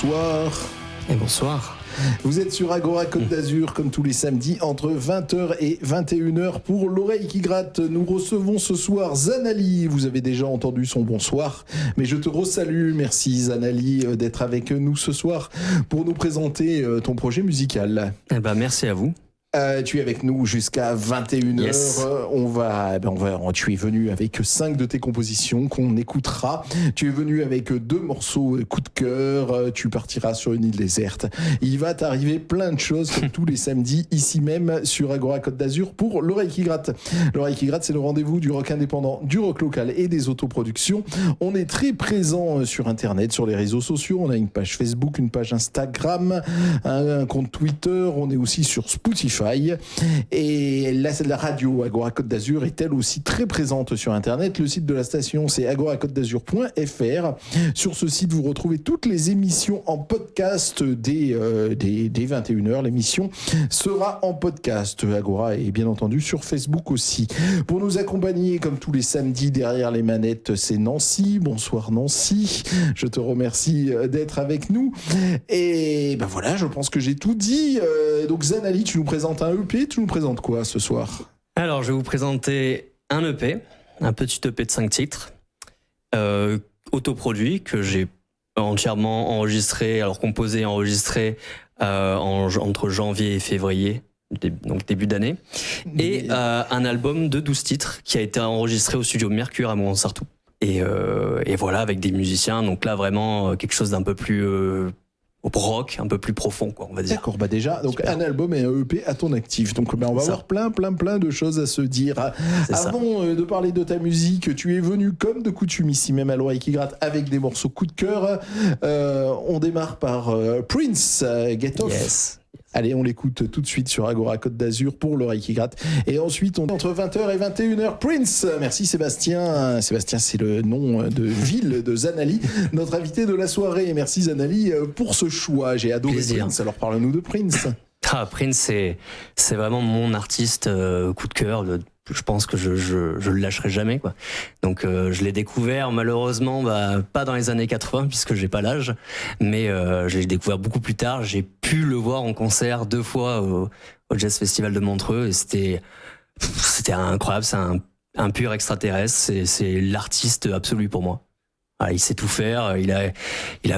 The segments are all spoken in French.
bonsoir. Et bonsoir. Vous êtes sur Agora Côte d'Azur, comme tous les samedis, entre 20h et 21h pour l'oreille qui gratte. Nous recevons ce soir Zanali. Vous avez déjà entendu son bonsoir, mais je te resalue. Merci Zanali d'être avec nous ce soir pour nous présenter ton projet musical. Merci à vous. Tu es avec nous jusqu'à 21h. Yes. Tu es venu avec 5 de tes compositions qu'on écoutera. Tu es venu avec 2 morceaux coup de cœur. Tu partiras sur une île déserte. Il va t'arriver plein de choses comme tous les samedis ici même sur Agora Côte d'Azur pour l'oreille qui gratte. L'oreille qui gratte, c'est le rendez-vous du rock indépendant, du rock local et des autoproductions. On est très présent sur Internet, sur les réseaux sociaux. On a une page Facebook, une page Instagram, un compte Twitter. On est aussi sur Spotify. Et la radio Agora Côte d'Azur est elle aussi très présente sur Internet. Le site de la station, c'est agoracôtedazur.fr. Sur ce site, vous retrouvez toutes les émissions en podcast dès 21h. L'émission sera en podcast. Agora est bien entendu sur Facebook aussi. Pour nous accompagner, comme tous les samedis, derrière les manettes, c'est Nancy. Bonsoir Nancy. Je te remercie d'être avec nous. Et voilà, je pense que j'ai tout dit. Donc Zanali, tu nous présentes un EP, tu nous présentes quoi ce soir ? Alors, je vais vous présenter un EP, un petit EP de 5 titres, autoproduit, que j'ai entièrement enregistré, composé et enregistré entre janvier et février, donc début d'année, et un album de 12 titres qui a été enregistré au studio Mercure à Montsartou. Et voilà, avec des musiciens, donc là vraiment quelque chose d'un peu plus... rock, un peu plus profond, quoi, on va dire. D'accord, déjà, donc super. Un album et un EP à ton actif. Donc on va avoir plein de choses à se dire. Avant de parler de ta musique, tu es venu comme de coutume ici même à l'oreille qui gratte avec des morceaux coup de cœur. On démarre par Prince, Get Off. Yes. Allez, on l'écoute tout de suite sur Agora Côte d'Azur pour l'oreille qui gratte. Et ensuite, on est entre 20h et 21h. Prince, merci Sébastien. Sébastien, c'est le nom de ville de Zanali, notre invité de la soirée. Merci Zanali pour ce choix. J'ai adoré Prince. Alors parle-nous de Prince. Prince, c'est vraiment mon artiste coup de cœur. Je pense que je le lâcherai jamais, quoi. Donc je l'ai découvert malheureusement pas dans les années 80 puisque j'ai pas l'âge, mais je l'ai découvert beaucoup plus tard. J'ai pu le voir en concert 2 fois au Jazz Festival de Montreux et c'était incroyable. C'est un pur extraterrestre. C'est l'artiste absolu pour moi. Ah, il sait tout faire. Il a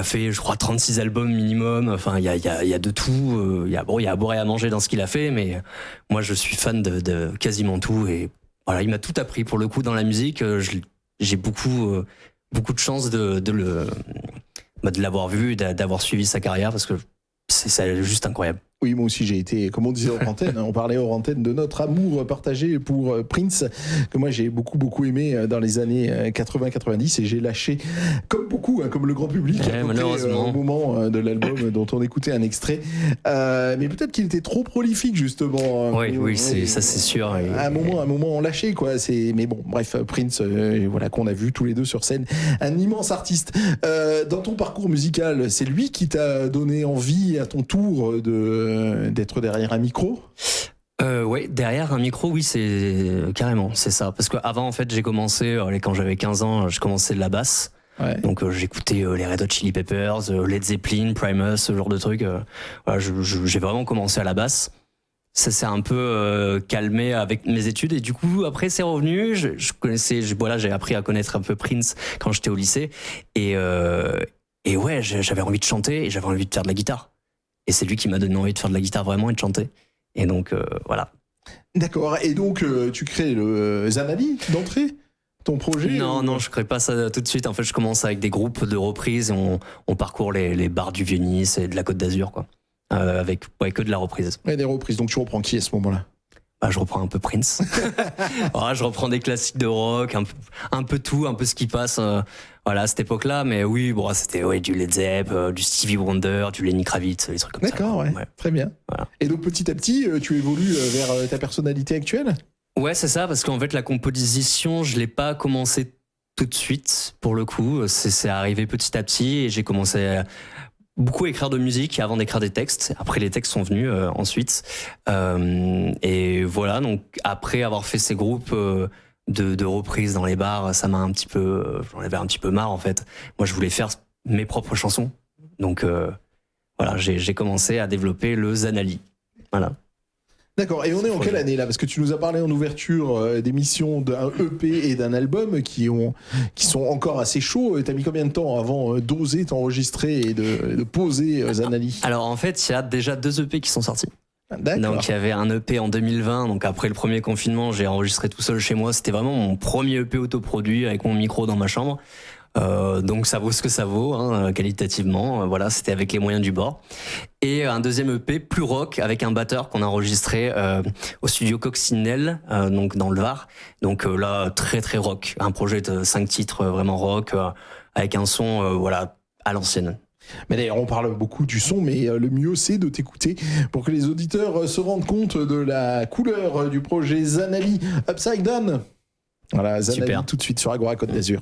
fait, je crois, 36 albums minimum. Enfin, il y a de tout. Il y a à boire et à manger dans ce qu'il a fait, mais moi, je suis fan de quasiment tout. Et voilà, il m'a tout appris pour le coup dans la musique. J'ai beaucoup de chance de l'avoir vu, d'avoir suivi sa carrière parce que c'est juste incroyable. Oui, moi aussi j'ai été, comme on disait hors antenne, on parlait hors antenne de notre amour partagé pour Prince, que moi j'ai beaucoup aimé dans les années 80-90 et j'ai lâché, comme beaucoup, comme le grand public, malheureusement. Au moment de l'album dont on écoutait un extrait. Mais peut-être qu'il était trop prolifique justement. Oui, ça c'est sûr. À un moment on lâchait quoi. Mais bon, bref, Prince, voilà qu'on a vu tous les deux sur scène, un immense artiste. Dans ton parcours musical, c'est lui qui t'a donné envie à ton tour d'être derrière un micro ? Oui, derrière un micro, oui, c'est carrément, c'est ça. Parce qu'avant, en fait, j'ai commencé, quand j'avais 15 ans, je commençais de la basse. Ouais. Donc j'écoutais les Red Hot Chili Peppers, Led Zeppelin, Primus, ce genre de trucs. Voilà, j'ai vraiment commencé à la basse. Ça s'est un peu calmé avec mes études et du coup après c'est revenu. J'ai appris à connaître un peu Prince quand j'étais au lycée et ouais, j'avais envie de chanter et j'avais envie de faire de la guitare. Et c'est lui qui m'a donné envie de faire de la guitare vraiment et de chanter. Et donc, voilà. D'accord. Et donc, tu crées le Zanali d'entrée, ton projet ? Non, je crée pas ça tout de suite. En fait, je commence avec des groupes de reprises et on parcourt les bars du Vieux-Nice et de la Côte d'Azur, quoi. Avec que de la reprise. Ouais, des reprises. Donc, tu reprends qui à ce moment-là ? Je reprends un peu Prince. Voilà, je reprends des classiques de rock, un peu tout, un peu ce qui passe à cette époque-là. Mais oui, c'était du Led Zepp, du Stevie Wonder, du Lenny Kravitz, des trucs comme ça. D'accord, ouais. Très bien. Voilà. Et donc petit à petit, tu évolues vers ta personnalité actuelle ? Ouais, c'est ça, parce qu'en fait, la composition, je l'ai pas commencé tout de suite, pour le coup. C'est arrivé petit à petit et j'ai commencé à beaucoup écrire de musique avant d'écrire des textes. Après, les textes sont venus ensuite. Et voilà, donc après avoir fait ces groupes de reprises dans les bars, ça m'a j'en avais un petit peu marre en fait. Moi, je voulais faire mes propres chansons. Donc voilà, j'ai commencé à développer le Zanali. Voilà. D'accord, et on est en quelle année là? Parce que tu nous as parlé en ouverture d'émission d'un EP et d'un album qui sont encore assez chauds. T'as mis combien de temps avant d'oser t'enregistrer et de poser Zanali? Alors en fait, il y a déjà 2 EP qui sont sortis. D'accord. Donc il y avait un EP en 2020, donc après le premier confinement, j'ai enregistré tout seul chez moi. C'était vraiment mon premier EP autoproduit avec mon micro dans ma chambre. Donc ça vaut ce que ça vaut, hein, qualitativement. Voilà, c'était avec les moyens du bord. Et un deuxième EP plus rock avec un batteur qu'on a enregistré au studio Coccinelle, donc dans le Var. Donc là très très rock, un projet de 5 titres vraiment rock avec un son voilà à l'ancienne. Mais d'ailleurs, on parle beaucoup du son, mais le mieux c'est de t'écouter pour que les auditeurs se rendent compte de la couleur du projet Zanali Upside Down. Voilà, Zanali. Super. Tout de suite sur Agora Côte d'Azur.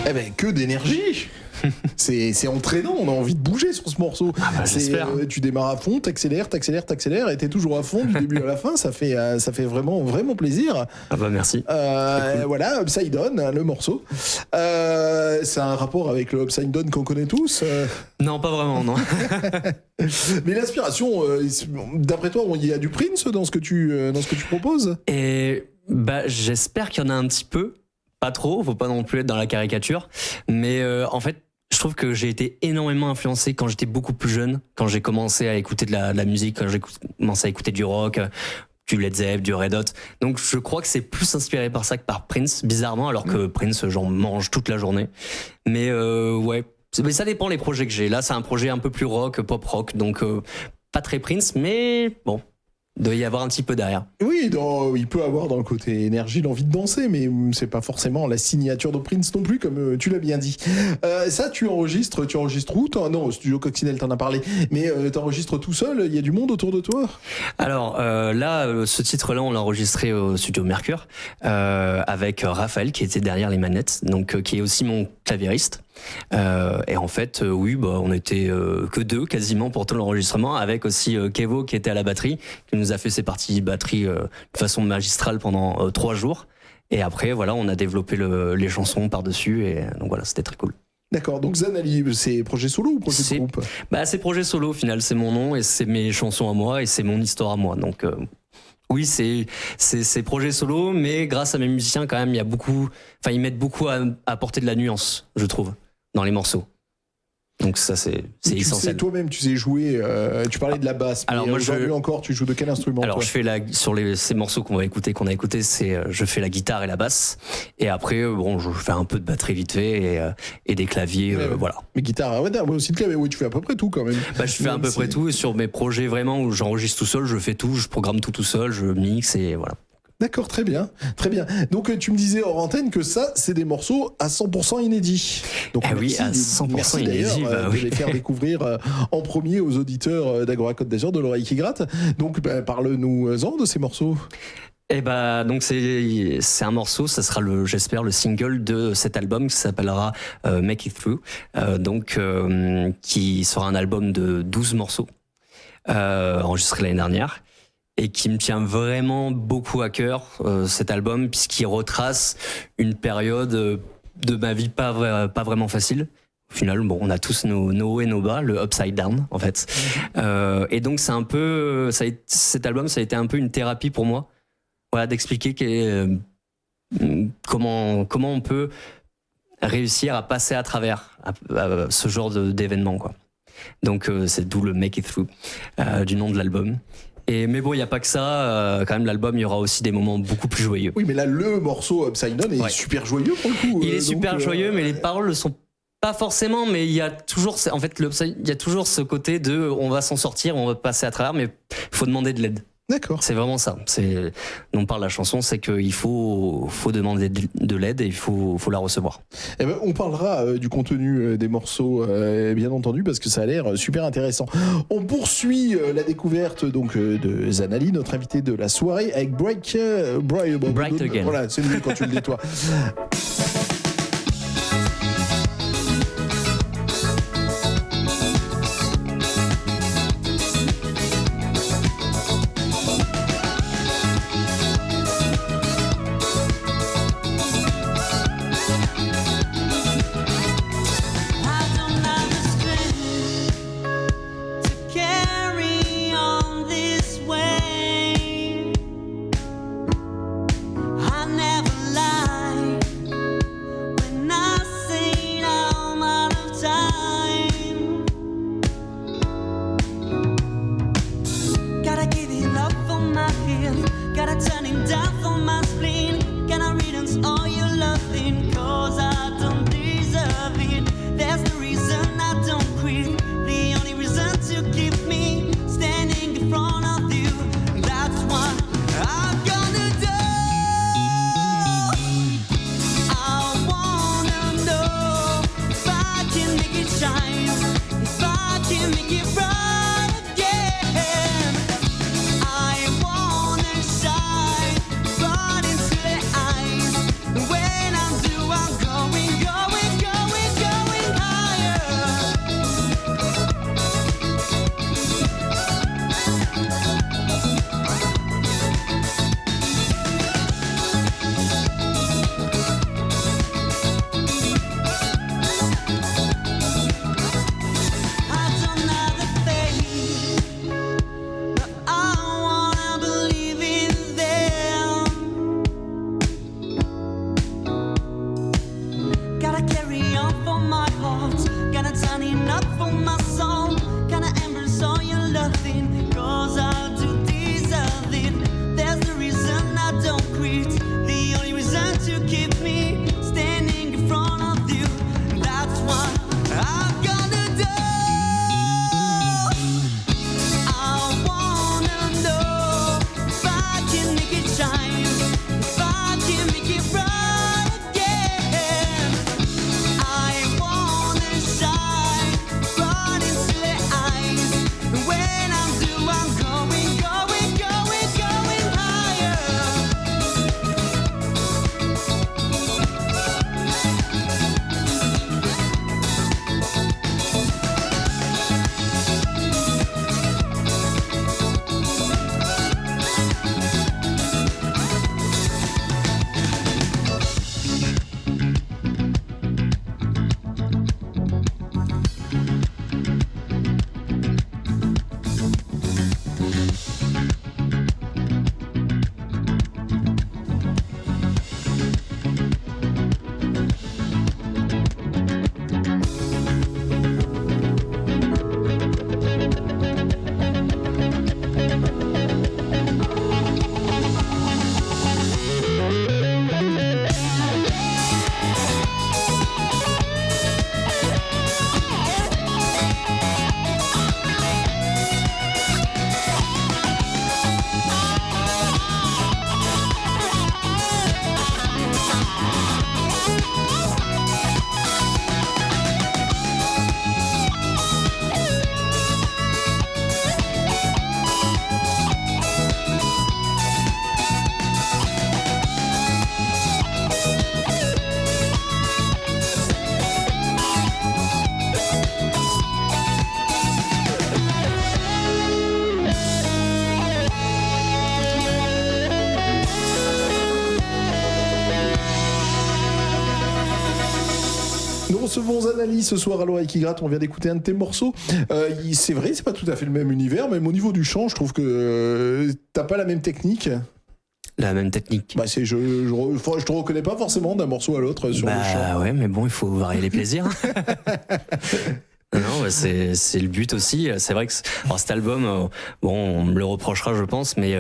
Eh ben, que d'énergie! C'est entraînant, on a envie de bouger sur ce morceau. Ah bah, j'espère. Tu démarres à fond, t'accélères et t'es toujours à fond du début à la fin. Ça fait vraiment, vraiment plaisir. Ah bah merci. Cool. Voilà, Upside Down, le morceau. C'est un rapport avec le Upside Down qu'on connaît tous. Non, pas vraiment, non. Mais l'inspiration, d'après toi, il y a du Prince dans ce que tu proposes? Et bah j'espère qu'il y en a un petit peu. Pas trop, faut pas non plus être dans la caricature. Mais en fait, je trouve que j'ai été énormément influencé quand j'étais beaucoup plus jeune, quand j'ai commencé à écouter de la musique, quand j'ai commencé à écouter du rock, du Led Zepp, du Red Hot. Donc je crois que c'est plus inspiré par ça que par Prince, bizarrement, alors que Prince, j'en mange toute la journée. Mais ouais, mais ça dépend les projets que j'ai. Là, c'est un projet un peu plus rock, pop rock, donc pas très Prince, mais bon. Il doit y avoir un petit peu derrière. Oui, il peut avoir dans le côté énergie l'envie de danser, mais c'est pas forcément la signature de Prince non plus, comme tu l'as bien dit. Ça, tu enregistres où? Non, au studio Coccinelle, t'en as parlé, mais t'enregistres tout seul? Il y a du monde autour de toi? Alors là, ce titre-là, on l'a enregistré au studio Mercure avec Raphaël qui était derrière les manettes, donc qui est aussi mon claviériste. Et en fait, oui, on était que deux quasiment pour tout l'enregistrement, avec aussi Kevo qui était à la batterie, qui nous a fait ses parties batterie de façon magistrale pendant 3 jours. Et après, voilà, on a développé les chansons par-dessus, et donc voilà, c'était très cool. D'accord, donc Zanali, c'est projet solo ou projet de groupe? C'est projet solo au final, c'est mon nom et c'est mes chansons à moi et c'est mon histoire à moi. Donc oui, c'est projet solo, mais grâce à mes musiciens quand même, ils mettent beaucoup à apporter de la nuance, je trouve, dans les morceaux. Donc ça, c'est essentiel. Toi-même, tu sais jouer, tu parlais de la basse, mais alors, aujourd'hui encore, tu joues de quel instrument? Alors, je fais ces morceaux qu'on a écoutés, je fais la guitare et la basse, et après, je fais un peu de batterie vite fait, et des claviers, voilà. Mais guitare, aussi de clavier, oui, tu fais à peu près tout quand même. Je fais à peu près tout, et sur mes projets vraiment où j'enregistre tout seul, je fais tout, je programme tout seul, je mixe, et voilà. D'accord, très bien, très bien. Donc tu me disais hors antenne que ça, c'est des morceaux à 100% inédits. Donc oui, à 100% inédits. De les faire découvrir en premier aux auditeurs d'Agora Côte d'Azur, de l'oreille qui gratte. Donc parle-nous-en de ces morceaux. Donc c'est un morceau, ça sera j'espère le single de cet album qui s'appellera Make It Through, qui sera un album de 12 morceaux enregistré l'année dernière. Et qui me tient vraiment beaucoup à cœur, cet album, puisqu'il retrace une période de ma vie pas vraiment facile. Au final, on a tous nos hauts et nos bas, le upside down, en fait. Et donc, cet album, ça a été un peu une thérapie pour moi, voilà, d'expliquer comment on peut réussir à passer à travers à ce genre d'événements, quoi. Donc, c'est d'où le Make It Through, du nom de l'album. Mais il n'y a pas que ça, quand même l'album, il y aura aussi des moments beaucoup plus joyeux. Oui, mais là, le morceau Upside Down est super joyeux pour le coup. Il est super joyeux, mais les paroles ne sont pas forcément, mais il y a toujours, il y a toujours ce côté de on va s'en sortir, on va passer à travers, mais il faut demander de l'aide. D'accord. C'est vraiment ça. Dont parle la chanson, c'est qu'il faut demander de l'aide et il faut la recevoir. On parlera du contenu des morceaux, bien entendu, parce que ça a l'air super intéressant. On poursuit la découverte donc de Zanali, notre invité de la soirée, avec Bright Again. Voilà, c'est mieux quand tu le dis toi. bons analyses ce soir à l'oreille qui gratte. On vient d'écouter un de tes morceaux. C'est vrai, c'est pas tout à fait le même univers, même au niveau du chant, je trouve que t'as pas la même technique. La même technique. Bah je te reconnais pas forcément d'un morceau à l'autre sur le chant. Ouais, mais bon, il faut varier les plaisirs. Non, c'est le but aussi. C'est vrai que cet album, on me le reprochera, je pense, mais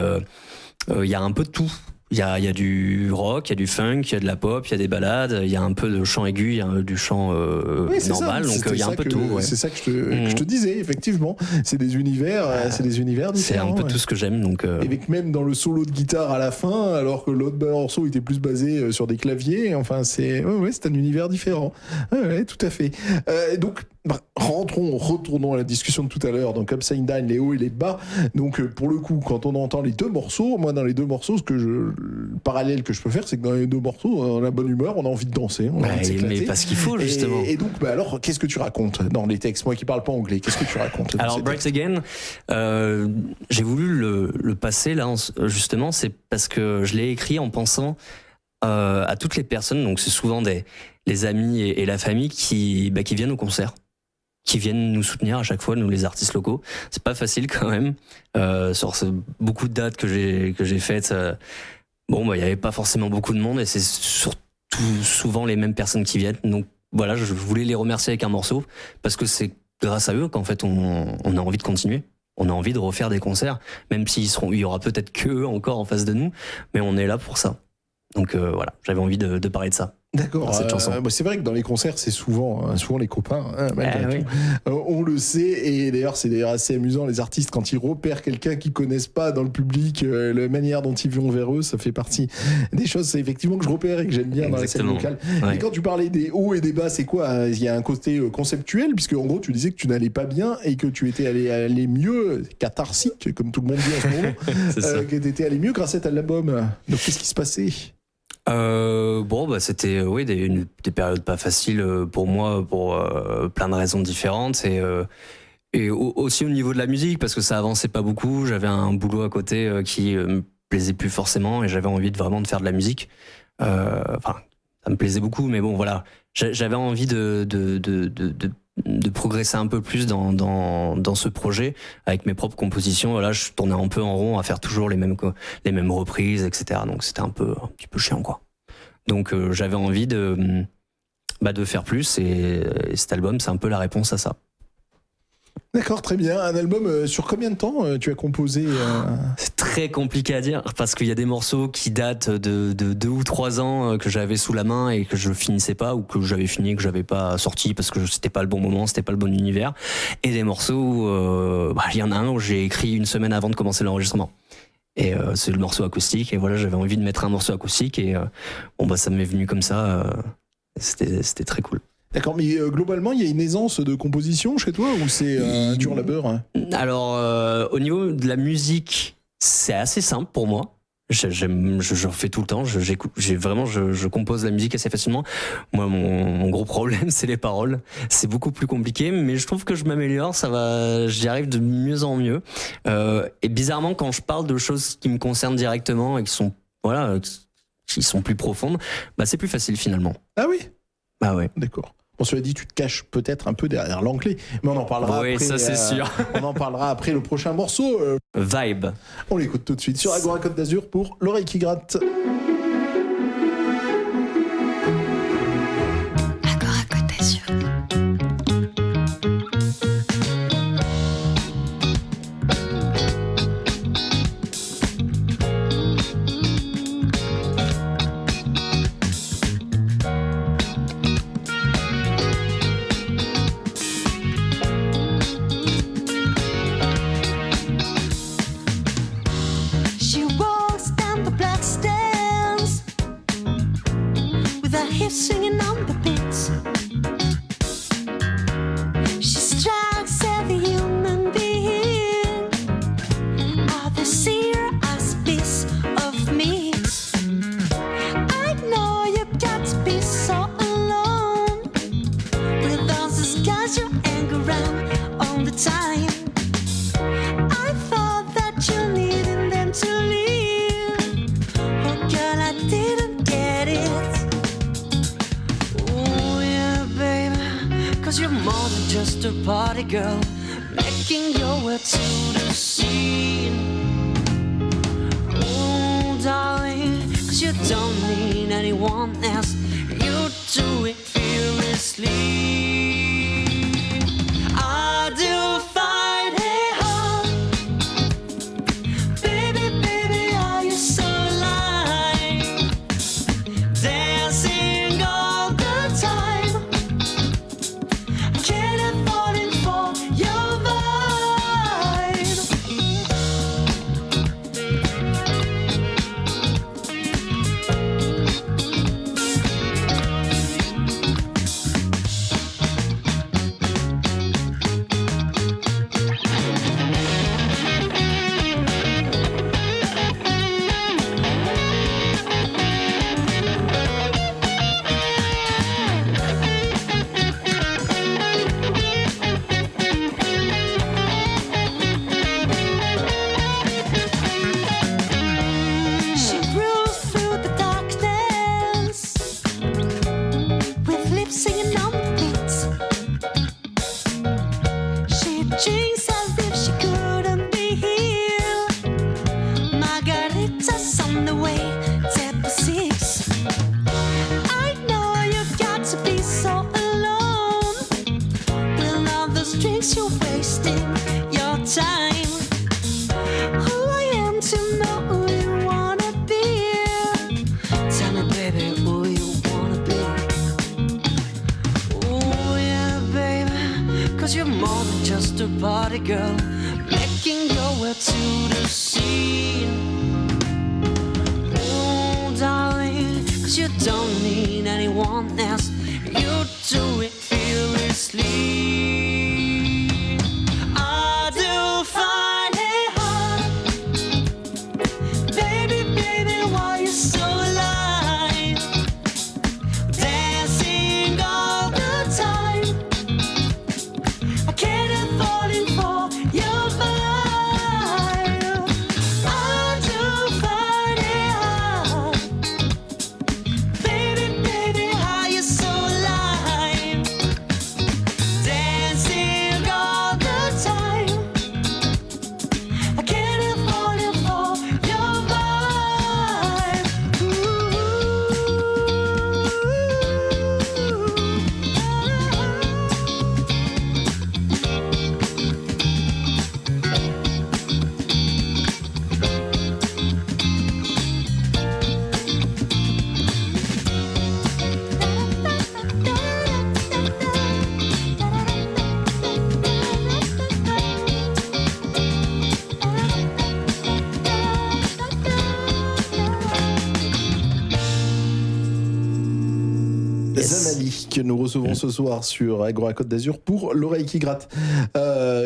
il y a un peu de tout. Il y a du rock, il y a du funk, il y a de la pop, il y a des ballades, il y a un peu de chant aigu, il y a du chant normal, donc il y a un peu de tout. Ouais. C'est ça que je te disais, effectivement. C'est des univers, différents. C'est un peu tout ce que j'aime. Donc, Avec même dans le solo de guitare à la fin, alors que l'autre morceau était plus basé sur des claviers. Enfin, c'est un univers différent. Ouais, tout à fait. Donc, retournons à la discussion de tout à l'heure. Donc, Upside Down, les hauts et les bas. Donc, pour le coup, quand on entend les deux morceaux, moi, dans les deux morceaux, le parallèle que je peux faire, c'est que dans les deux morceaux, on a la bonne humeur, on a envie de danser, on a envie de s'éclater. Mais parce qu'il faut, justement. Et donc, alors, qu'est-ce que tu racontes dans les textes? Moi qui parle pas anglais, qu'est-ce que tu racontes? Alors, Bright Again, j'ai voulu le passer là, justement, c'est parce que je l'ai écrit en pensant à toutes les personnes, donc c'est souvent les amis et la famille qui viennent au concert, qui viennent nous soutenir à chaque fois, nous les artistes locaux. C'est pas facile quand même. Sur beaucoup de dates que j'ai faites, il y avait pas forcément beaucoup de monde et c'est surtout souvent les mêmes personnes qui viennent. Donc voilà, je voulais les remercier avec un morceau parce que c'est grâce à eux qu'en fait on a envie de continuer. On a envie de refaire des concerts, même il y aura peut-être que eux encore en face de nous, mais on est là pour ça. Donc voilà, j'avais envie de parler de ça. D'accord. Cette chanson. C'est vrai que dans les concerts, c'est souvent les copains. Oui. On le sait, et d'ailleurs, c'est assez amusant, les artistes, quand ils repèrent quelqu'un qu'ils connaissent pas dans le public, la manière dont ils vont vers eux, ça fait partie des choses, c'est effectivement que je repère et que j'aime bien dans la scène locale. Ouais. Et quand tu parlais des hauts et des bas, c'est quoi? Il y a un côté conceptuel, puisque en gros, tu disais que tu n'allais pas bien et que tu étais allé mieux, catharsique, comme tout le monde dit en ce moment, que tu étais allé mieux grâce à cet album. Donc, qu'est-ce qui se passait? C'était des périodes pas faciles pour moi pour plein de raisons différentes et aussi au niveau de la musique parce que ça avançait pas beaucoup, j'avais un boulot à côté qui me plaisait plus forcément et j'avais envie de faire de la musique. Ça me plaisait beaucoup, mais bon voilà, j'avais envie de progresser un peu plus dans ce projet avec mes propres compositions. Voilà, je tournais un peu en rond à faire toujours les mêmes reprises, etc. Donc c'était un petit peu chiant, quoi. Donc j'avais envie de faire plus et cet album, c'est un peu la réponse à ça. D'accord, très bien. Un album sur combien de temps tu as composé C'est très compliqué à dire parce qu'il y a des morceaux qui datent de 2 ou 3 ans que j'avais sous la main et que je finissais pas ou que j'avais fini et que j'avais pas sorti parce que c'était pas le bon moment, c'était pas le bon univers. Et des morceaux, il y en a un où j'ai écrit 1 semaine avant de commencer l'enregistrement. Et c'est le morceau acoustique et voilà, j'avais envie de mettre un morceau acoustique et ça m'est venu comme ça. C'était très cool. D'accord, mais globalement, il y a une aisance de composition chez toi ou c'est un dur labeur? Alors, au niveau de la musique, c'est assez simple pour moi. J'en fais tout le temps. Je compose la musique assez facilement. Moi, mon gros problème, c'est les paroles. C'est beaucoup plus compliqué, mais je trouve que je m'améliore. J'y arrive de mieux en mieux. Et bizarrement, quand je parle de choses qui me concernent directement et qui sont plus profondes, c'est plus facile finalement. Ah oui? Ah ouais. D'accord. Bon, cela dit, tu te caches peut-être un peu derrière l'anglais, mais on en parlera après. Oui, ça c'est sûr. On en parlera après le prochain morceau. Vibe. On l'écoute tout de suite sur Agora Côte d'Azur pour l'oreille qui gratte. Agora Côte d'Azur. She walks down the black stairs. party girl, making your way to the scene. Oh, darling, 'cause you don't need anyone else. You do it fearlessly. I do find it hard. Baby, baby, are you so alive? Dancing all the time. I can't help falling for your vibe. She grew through the darkness with lips singing on beats. She drinks as if she couldn't be here. Margaritas on the way, table 6. I know you've got to be so alone. With all those drinks you're wasting your time. Who I am to know who you wanna be. Tell me, baby, who you wanna be. Oh yeah, baby, 'cause you're more than just a party girl, making your way to the scene. Oh darling, 'cause you don't need anyone else. You do it fearlessly. I do find it hard. Baby, baby, why you so alive? Dancing all the time. I can't help falling for your vibe. I do find it hard. Baby, baby, how you so alive? Dancing all the time. I can't help falling for your vibe. Zanali que nous recevons ce soir sur Agora Côte d'Azur pour l'oreille qui gratte.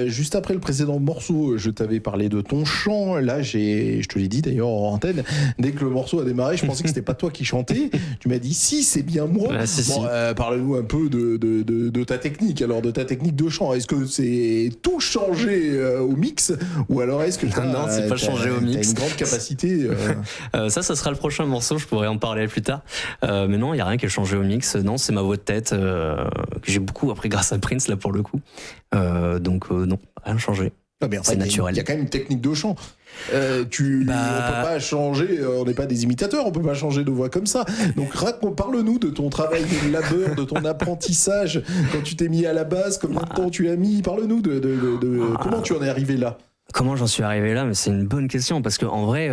Juste après le précédent morceau, je t'avais parlé de ton chant. Là, je te l'ai dit d'ailleurs en antenne, dès que le morceau a démarré, je pensais que c'était pas toi qui chantais. Tu m'as dit si, c'est bien moi. Ouais, si. Parle-nous un peu de ta technique. Alors de ta technique de chant, est-ce que c'est tout changé au mix ou alors est-ce que non, c'est pas changé au mix. T'as une grande capacité. Ça sera le prochain morceau. Je pourrais en parler plus tard. Mais non, il y a rien qui a changé au mix. Non, c'est ma voix de tête que j'ai beaucoup appris grâce à Prince là pour le coup. Donc non, rien changé. Ah, mais c'est naturel. Il y a quand même une technique de chant. On peut pas changer, on n'est pas des imitateurs, on peut pas changer de voix comme ça. Donc parle-nous de ton travail de labeur, de ton apprentissage quand tu t'es mis à la base, combien de temps tu as mis. Parle-nous de comment tu en es arrivé là. Comment j'en suis arrivé là? Mais c'est une bonne question parce que en vrai,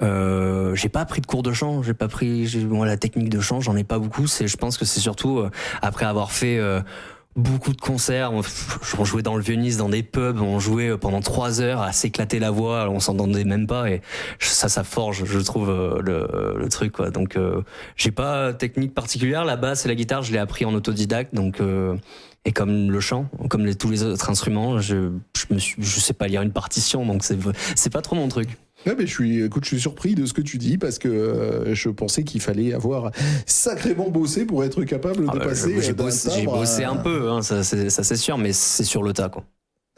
j'ai pas pris de cours de chant, j'ai pas pris la technique de chant, j'en ai pas beaucoup. Je pense que c'est surtout après avoir fait beaucoup de concerts. On jouait dans le Vieux-Nice, dans des pubs, on jouait pendant 3 heures à s'éclater la voix, on s'entendait même pas et ça forge, je trouve, le truc, quoi. Donc, j'ai pas de technique particulière. La basse et la guitare, je l'ai appris en autodidacte, donc, et comme le chant, comme tous les autres instruments, je sais pas lire une partition, donc c'est pas trop mon truc. Ouais, mais je suis surpris de ce que tu dis parce que je pensais qu'il fallait avoir sacrément bossé pour être capable de passer. J'ai bossé un peu, hein, ça c'est sûr, mais c'est sur le tas, quoi.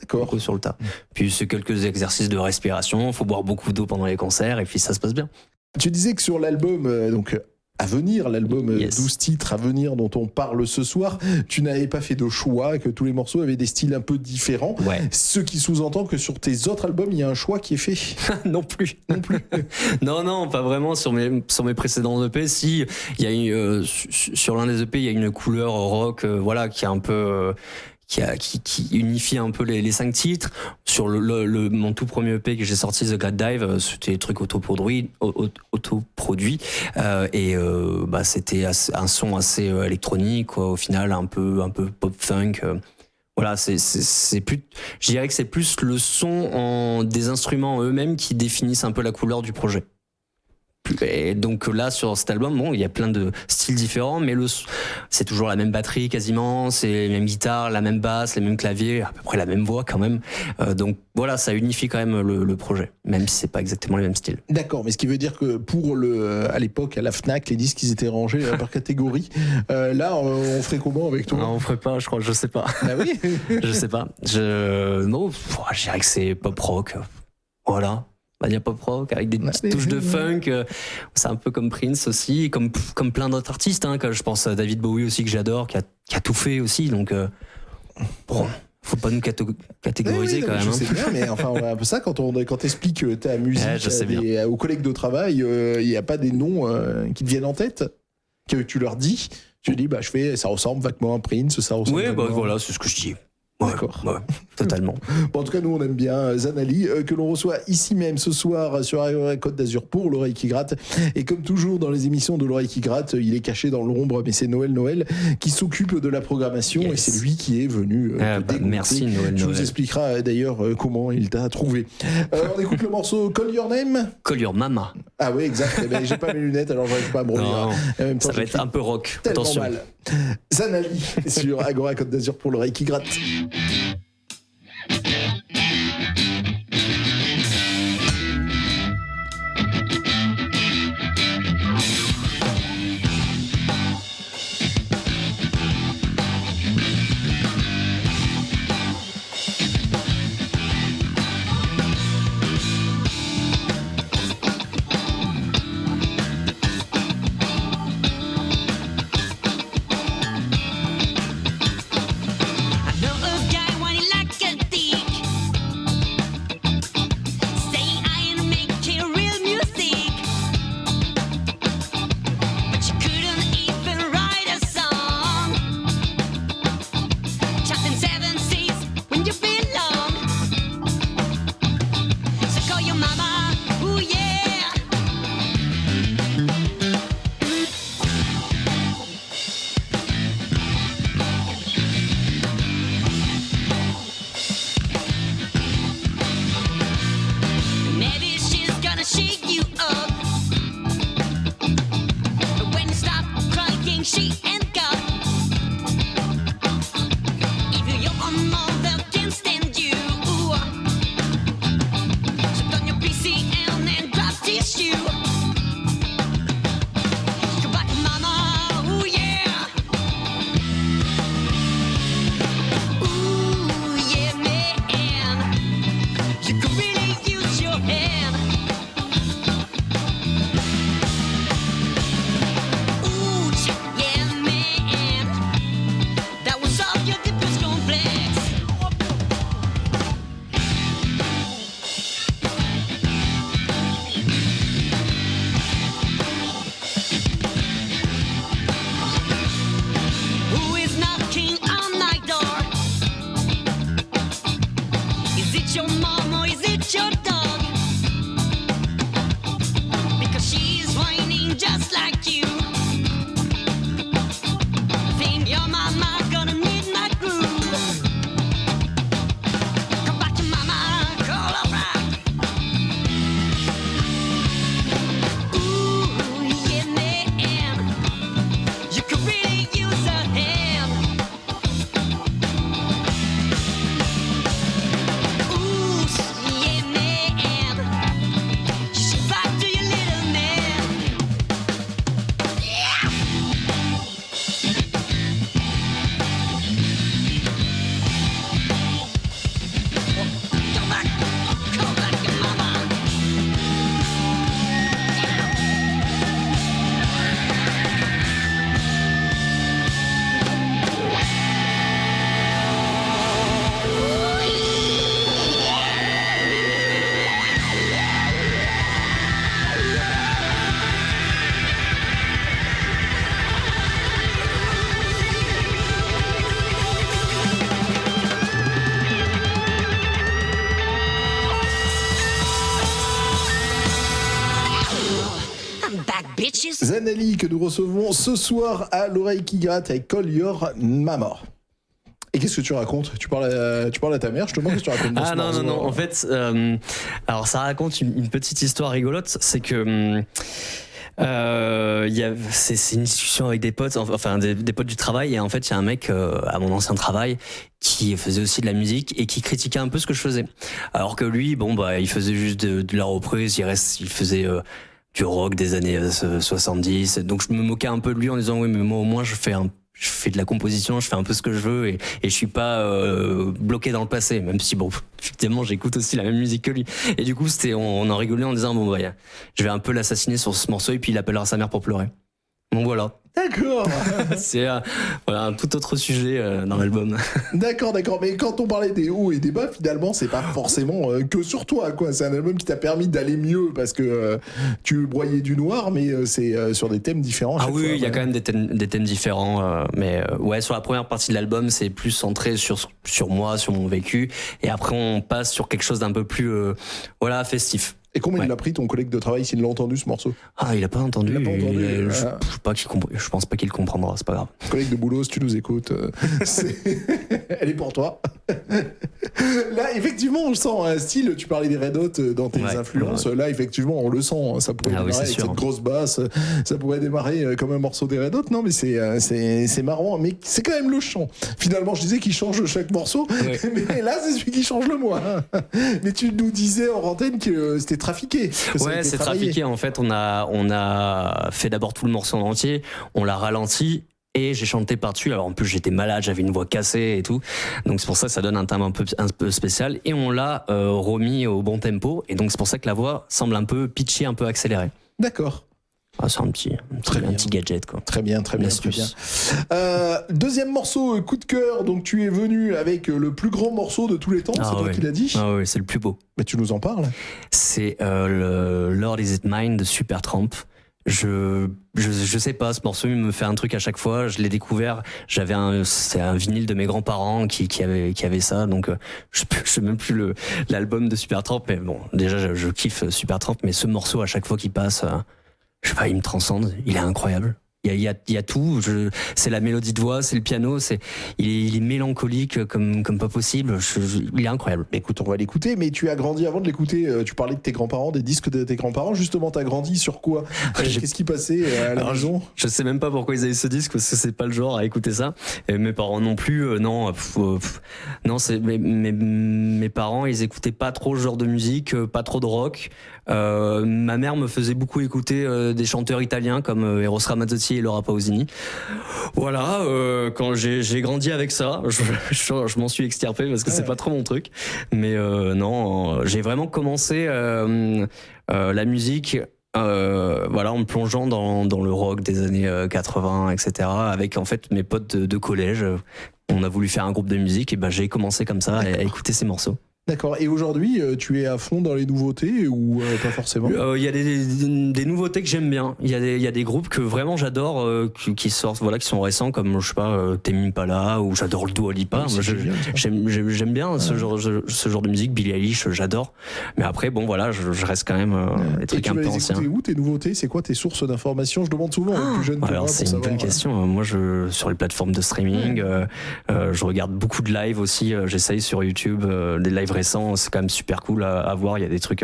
D'accord. Sur le tas. Puis c'est quelques exercices de respiration, faut boire beaucoup d'eau pendant les concerts et puis ça se passe bien. Tu disais que sur l'album, donc à venir, l'album Yes. 12 titres à venir dont on parle ce soir, tu n'avais pas fait de choix, que tous les morceaux avaient des styles un peu différents. Ouais. Ce qui sous-entend que sur tes autres albums, il y a un choix qui est fait. Non plus. Non plus. Non, pas vraiment. Sur mes précédents EP, si il y a sur l'un des EP, il y a une couleur rock, voilà, qui est un peu qui unifie un peu les 5 titres. Sur mon tout premier EP que j'ai sorti, The God Dive, c'était des trucs autoproduits, c'était un son assez électronique, quoi, au final, un peu pop funk. Voilà, c'est plus, je dirais que c'est plus le son des instruments eux-mêmes qui définissent un peu la couleur du projet. Et donc là, sur cet album, bon, il y a plein de styles différents, mais c'est toujours la même batterie quasiment, c'est les mêmes guitares, la même basse, les mêmes claviers, à peu près la même voix quand même. Donc voilà, ça unifie quand même le projet, même si c'est pas exactement les mêmes styles. D'accord, mais ce qui veut dire que à l'époque, à la Fnac, les disques, ils étaient rangés par catégorie. Là, on ferait comment avec toi? Non, on ferait pas, je crois, je sais pas. Ah oui. Je sais pas. Non, je dirais que c'est pop rock. Voilà. On va dire pop rock avec des petites touches de funk. C'est un peu comme Prince aussi, comme plein d'autres artistes. Hein, que je pense à David Bowie aussi que j'adore, qui a tout fait aussi. Donc bon, faut pas nous catégoriser quand même. Je sais bien, mais enfin on a un peu ça quand t'expliques ta musique aux collègues de travail, il n'y a pas des noms qui te viennent en tête que tu leur dis. Tu dis ça ressemble vaguement à Prince, ça ressemble. Oui, voilà, c'est ce que je dis. Ouais, d'accord. Ouais, totalement. Bon, en tout cas, nous, on aime bien Zanali, que l'on reçoit ici même ce soir sur Côte d'Azur pour L'Oreille qui gratte. Et comme toujours dans les émissions de L'Oreille qui gratte, il est caché dans l'ombre, mais c'est Noël qui s'occupe de la programmation. Yes. Et c'est lui qui est venu merci Noël. Tu nous expliqueras d'ailleurs comment il t'a trouvé. On écoute le morceau Call Your Name. Call Your Mama. Ah oui, exact. Eh ben, j'ai pas mes lunettes, alors j'arrive pas à me relire. Ça va être un peu rock. Attention. Mal. Zanali sur Agora Côte d'Azur pour L'Oreille qui gratte. I know a guy Zanelli que nous recevons ce soir à l'oreille qui gratte avec Call Your Mama. Et qu'est-ce que tu racontes ? Tu parles à ta mère, je te demande ce que tu racontes. Ah non, en fait, alors ça raconte une petite histoire rigolote, c'est que c'est une discussion avec des potes, enfin des potes du travail, et en fait il y a un mec à mon ancien travail qui faisait aussi de la musique et qui critiquait un peu ce que je faisais, alors que lui, il faisait juste de la reprise, il faisait du rock des années 70, donc je me moquais un peu de lui en disant oui mais moi au moins je fais de la composition, je fais un peu ce que je veux et je suis pas bloqué dans le passé, même si effectivement j'écoute aussi la même musique que lui. Et du coup on en rigolait en disant je vais un peu l'assassiner sur ce morceau et puis il appellera sa mère pour pleurer. Donc voilà. D'accord. C'est un tout autre sujet dans l'album. D'accord. Mais quand on parlait des hauts et des bas, finalement, c'est pas forcément que sur toi, quoi. C'est un album qui t'a permis d'aller mieux parce que tu broyais du noir, mais c'est sur des thèmes différents. Ah oui, il y a quand même des thèmes différents. Mais sur la première partie de l'album, c'est plus centré sur moi, sur mon vécu. Et après, on passe sur quelque chose d'un peu plus festif. Et combien il a pris ton collègue de travail s'il l'a entendu ce morceau ? Ah, il a pas entendu. Je pense pas qu'il comprendra, c'est pas grave. Collègue de boulot, si tu nous écoutes, elle est pour toi. Là, effectivement, on sent un style. Tu parlais des Red Hot dans tes influences. Là, effectivement, on le sent. Ça pourrait démarrer avec cette grosse basse. Ça pourrait démarrer comme un morceau des Red Hot. Non, mais c'est marrant. Mais c'est quand même le chant. Finalement, je disais qu'il change chaque morceau. Ouais. Mais là, c'est celui qui change le moins. Mais tu nous disais en antenne que c'était trafiqué. Ouais, c'est trafiqué. En fait, on a fait d'abord tout le morceau en entier, on l'a ralenti et j'ai chanté par-dessus. Alors en plus, j'étais malade, j'avais une voix cassée et tout. Donc c'est pour ça que ça donne un timbre un peu spécial. Et on l'a remis au bon tempo. Et donc c'est pour ça que la voix semble un peu pitchée, un peu accélérée. D'accord. Ah, c'est un petit gadget, quoi. Très bien. Deuxième morceau, coup de cœur. Donc tu es venu avec le plus grand morceau de tous les temps, c'est toi qui l'as dit. Ah oui, c'est le plus beau. Mais tu nous en parles. C'est le Lord Is It Mine de Supertramp. Je sais pas, ce morceau il me fait un truc à chaque fois. Je l'ai découvert, c'est un vinyle de mes grands-parents qui avait ça, donc je sais même plus l'album de Supertramp, mais bon, déjà je kiffe Supertramp, mais ce morceau à chaque fois qu'il passe, je sais pas, il me transcende, il est incroyable. Il y a tout. C'est la mélodie de voix, c'est le piano, il est mélancolique comme pas possible. Il est incroyable. Écoute, on va l'écouter. Mais tu as grandi avant de l'écouter. Tu parlais de tes grands-parents, des disques de tes grands-parents. Justement, t'as grandi sur quoi ? Qu'est-ce qui passait à la maison ? Je sais même pas pourquoi ils avaient ce disque parce que c'est pas le genre à écouter ça. Et mes parents non plus. Non, c'est mes parents. Ils écoutaient pas trop ce genre de musique, pas trop de rock. Ma mère me faisait beaucoup écouter des chanteurs italiens comme Eros Ramazzotti et Laura Pausini. Voilà, quand j'ai grandi avec ça, je m'en suis extirpé parce que c'est pas trop mon truc. Mais non, j'ai vraiment commencé la musique en me plongeant dans le rock des années 80, etc. Avec en fait mes potes de collège. On a voulu faire un groupe de musique et j'ai commencé comme ça à écouter ces morceaux. D'accord. Et aujourd'hui, tu es à fond dans les nouveautés ou pas forcément ? Il y a des nouveautés que j'aime bien. Il y a des groupes que vraiment j'adore, qui sortent, qui sont récents, comme je sais pas, Tame Impala, ou j'adore le Dua Lipa. Oui, j'aime bien ce genre de musique. Billie Eilish, j'adore. Mais après, je reste quand même des trucs un peu anciens. Où tes nouveautés ? C'est quoi tes sources d'information ? Je demande souvent aux plus jeunes que moi. Alors c'est une bonne question. Moi, sur les plateformes de streaming, je regarde beaucoup de live aussi. J'essaye sur YouTube des lives récents, c'est quand même super cool à voir. Il y a des trucs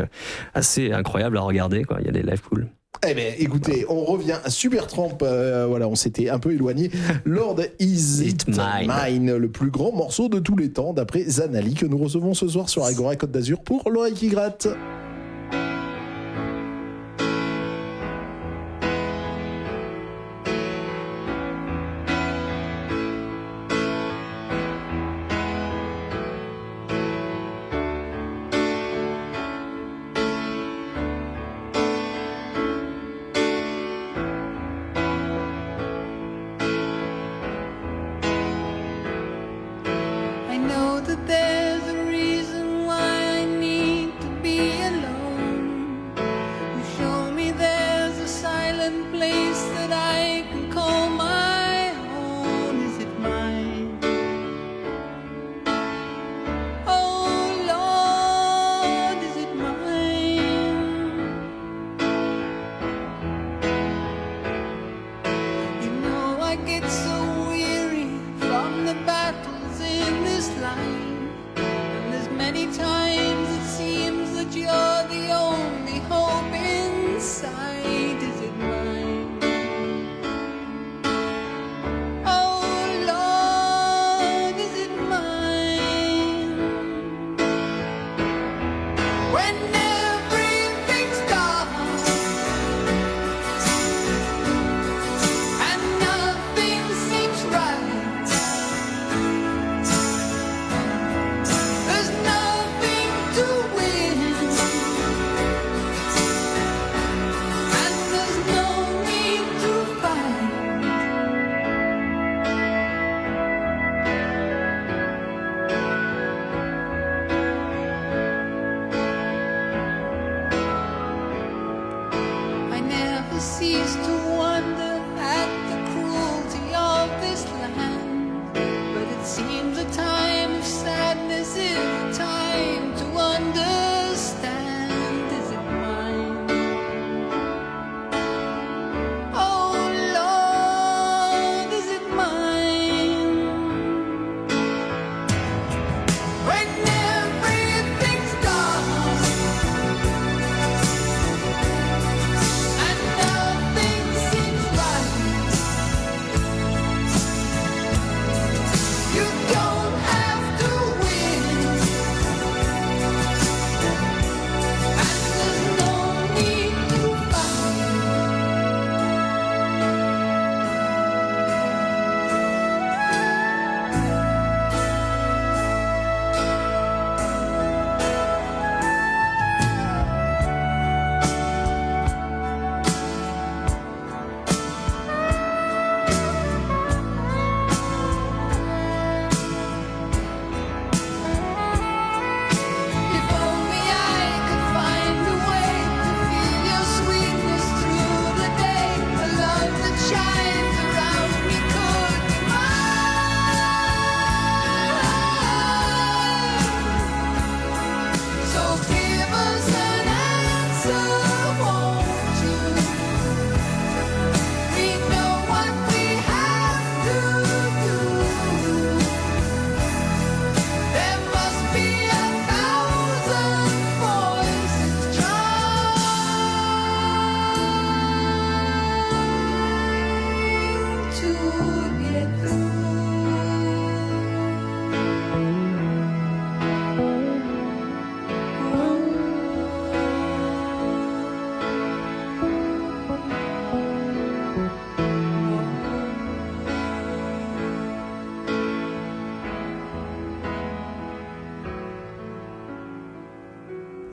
assez incroyables à regarder, quoi. Il y a des lives cool. Eh bien, écoutez, on revient à Supertramp. On s'était un peu éloigné. Lord Is It Mine, le plus grand morceau de tous les temps, d'après Zanelli, que nous recevons ce soir sur Agora Côte d'Azur pour l'oreille qui gratte. I know that there's a reason why I need to be cease to wonder at the cruelty of this land. But it seems a time of sadness is a time to understand. Is it mine? Oh Lord, is it mine? When everything's dark and nothing seems right, you don't have to win, and there's no need to fight. If only I could find a way to feel your sweetness through the day, a love that shines around me could be mine. So give us an answer, won't you? We know what we have to do. There must be 1,000 voices trying to get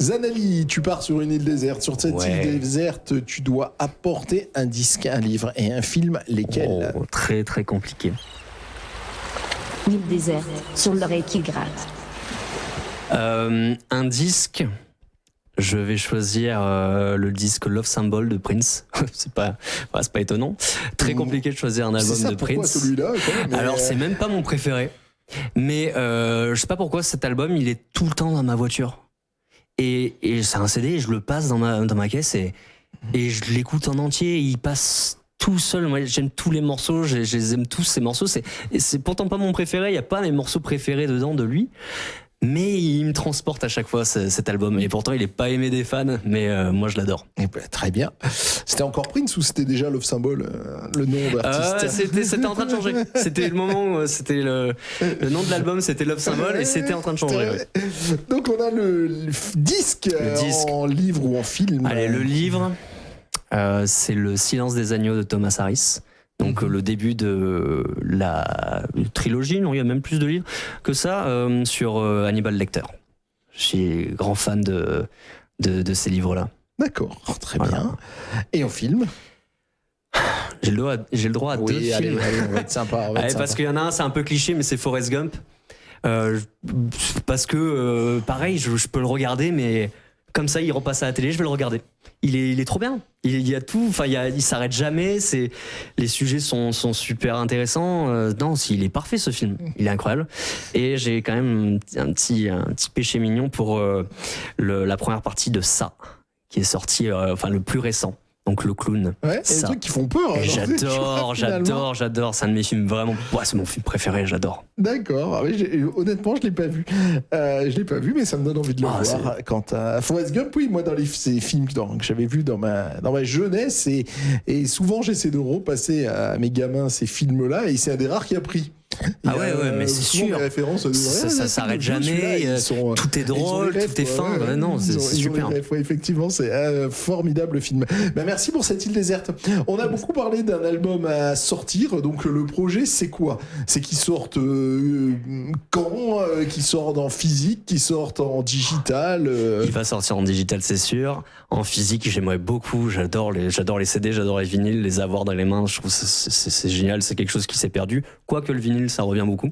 Zanali, tu pars sur une île déserte. Sur cette Ouais. île déserte, tu dois apporter un disque, un livre et un film. Lesquels? Oh, très très compliqué. Île déserte, sur l'oreille qui gratte. Un disque, je vais choisir le disque Love Symbol de Prince. c'est pas étonnant. Très compliqué de choisir un C'est album ça, de pourquoi Prince. celui-là quand même, mais, Alors c'est même pas mon préféré, mais je sais pas pourquoi cet album il est tout le temps dans ma voiture. Et c'est un CD, et je le passe dans ma caisse et je l'écoute en entier. Il passe tout seul. Moi, j'aime tous les morceaux, je les aime tous ces morceaux. C'est pourtant pas mon préféré. Il y a pas mes morceaux préférés dedans de lui, mais il me transporte à chaque fois cet album. Et pourtant, il est pas aimé des fans, mais moi, je l'adore. Eh ben, très bien. C'était encore Prince ou c'était déjà Love Symbol, le nom d'artiste? C'était en train de changer. C'était le moment où c'était le nom de l'album, c'était Love Symbol, et c'était en train de changer. Ouais. Donc on a le disque, en livre ou en film. Allez, le livre, c'est Le Silence des agneaux de Thomas Harris. Donc le début de la trilogie, non, il y a même plus de livres que ça, sur Hannibal Lecter. Je suis grand fan de ces livres-là. D'accord, très Voilà. bien. Et en film? J'ai le droit à deux Oui, films. allez, on va être sympa. on va être Ouais, sympa. parce qu'il y en a un, c'est un peu cliché, mais c'est Forrest Gump. Parce que, pareil, je peux le regarder, mais comme ça, il repasse à la télé, je vais le regarder. Il est trop bien. Il y a tout, enfin, il s'arrête jamais. Les sujets sont super intéressants. Non, il est parfait ce film. Il est incroyable. Et j'ai quand même un petit péché mignon pour la première partie de Ça, qui est sorti, le plus récent. Donc le clown. Ouais, il y a des Ça. trucs qui font peur. Et alors, tu vois, finalement. j'adore. C'est un de mes films vraiment. Ouais, c'est mon film préféré, j'adore. D'accord. Ah oui, honnêtement, je l'ai pas vu. Je l'ai pas vu, mais ça me donne envie de le voir. Quant à Forrest Gump, oui, moi, dans ces films que j'avais vus dans ma jeunesse, et souvent j'essaie de repasser à mes gamins ces films-là, et c'est un des rares qui a pris. Ah ouais, mais c'est souvent sûr. des références de Ça s'arrête jamais. Tout est drôle, tout est fin. Non, c'est super. Effectivement, c'est un formidable film. Merci pour cette île déserte. On a beaucoup parlé d'un album à sortir. Donc le projet, c'est quoi? C'est qu'il sorte quand? Qu'il sorte en physique? Qu'il sorte en digital? Il va sortir en digital, c'est sûr. En physique, j'aimerais beaucoup. J'adore les CD, j'adore les vinyles, les avoir dans les mains. Je trouve que c'est génial. C'est quelque chose qui s'est perdu. Quoique le vinyle, ça revient beaucoup.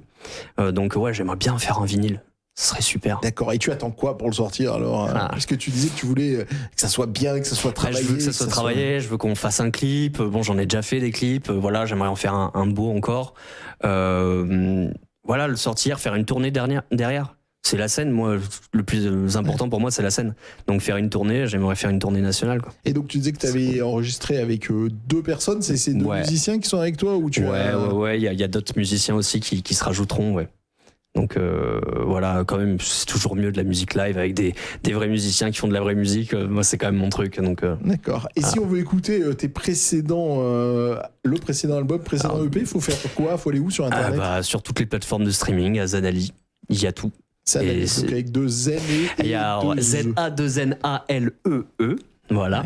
Donc ouais, j'aimerais bien faire un vinyle. Ce serait super. D'accord. Et tu attends quoi pour le sortir alors Parce que tu disais que tu voulais que ça soit bien, que ça soit travaillé. Je veux que ça soit travaillé, je veux qu'on fasse un clip. Bon, j'en ai déjà fait des clips. Voilà, j'aimerais en faire un beau encore. Voilà, le sortir, faire une tournée derrière. C'est la scène, moi, le plus important pour moi, c'est la scène. Donc faire une tournée, j'aimerais faire une tournée nationale, quoi. Et donc tu disais que tu avais enregistré avec 2 personnes, c'est ces 2 musiciens qui sont avec toi ou Ouais, il y a d'autres musiciens aussi qui se rajouteront, ouais. Donc voilà, quand même, c'est toujours mieux de la musique live avec des vrais musiciens qui font de la vraie musique. Moi, c'est quand même mon truc. Donc, D'accord. Et si on veut écouter tes précédents, le précédent album, précédent EP, il faut faire quoi? Faut aller où sur Internet? Sur toutes les plateformes de streaming, à Zanali, il y a tout. Zanali, donc avec 2 N et il y a Z-A-2-N-A-L-E-E. Voilà.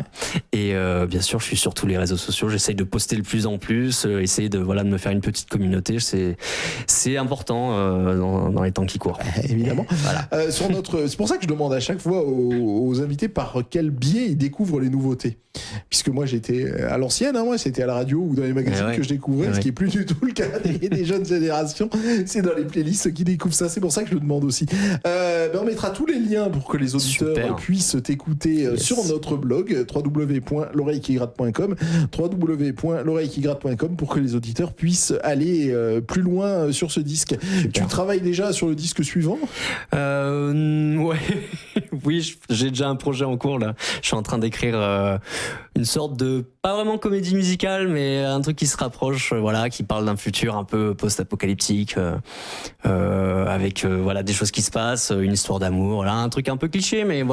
Et bien sûr, je suis sur tous les réseaux sociaux. J'essaye de poster le plus en plus, essayer de me faire une petite communauté. C'est important dans les temps qui courent. Évidemment. Voilà. C'est pour ça que je demande à chaque fois aux invités par quel biais ils découvrent les nouveautés. Puisque moi j'étais à l'ancienne, moi c'était à la radio ou dans les magazines que je découvrais, ce qui est plus du tout le cas des jeunes générations. C'est dans les playlists qui découvrent ça. C'est pour ça que je le demande aussi. On mettra tous les liens pour que les auditeurs puissent t'écouter sur notre blog www.l'oreillequigratte.com www.l'oreillequigratte.com pour que les auditeurs puissent aller plus loin sur ce disque. Super. Tu travailles déjà sur le disque suivant? Ouais. Oui, j'ai déjà un projet en cours là. Je suis en train d'écrire une sorte de, pas vraiment comédie musicale, mais un truc qui se rapproche, qui parle d'un futur un peu post-apocalyptique, avec des choses qui se passent, une histoire d'amour, un truc un peu cliché, mais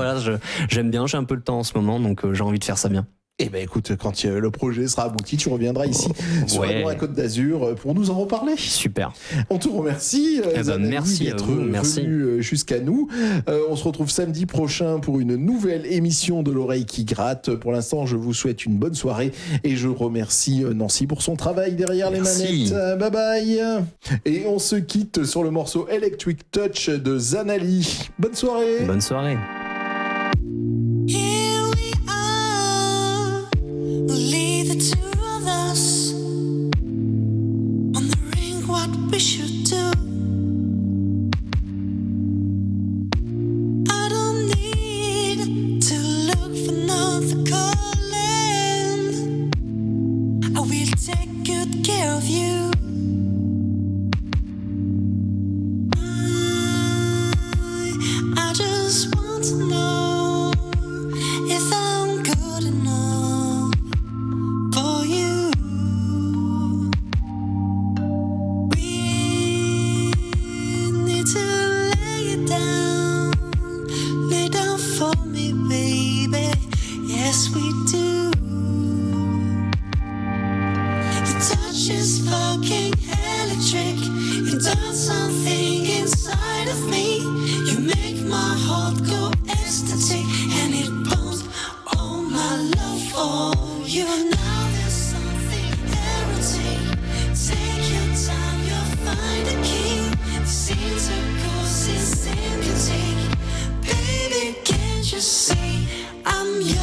j'aime bien, j'ai un peu le temps en ce moment, donc j'ai envie de faire ça bien. Eh ben écoute, quand le projet sera abouti, tu reviendras ici sur la Côte d'Azur pour nous en reparler. Super. On te remercie, merci d'être venu jusqu'à nous. On se retrouve samedi prochain pour une nouvelle émission de l'Oreille qui gratte. Pour l'instant, je vous souhaite une bonne soirée et je remercie Nancy pour son travail derrière les manettes. Bye bye. Et on se quitte sur le morceau Electric Touch de Zanali. Bonne soirée. Bonne soirée. We should do. I don't need to look for another calling. I will take good care of you. I just want to know if I'm good enough for you. Lay down for me, baby. Yes, we do. Your touch is fucking electric. You done something inside of me. You make my heart go ecstatic, and it pumps all my love for you. Now there's something erotic. Take your time, you'll find a key. Seem to cause this sympathy. Baby, can't you see I'm yours?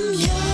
I'm yours.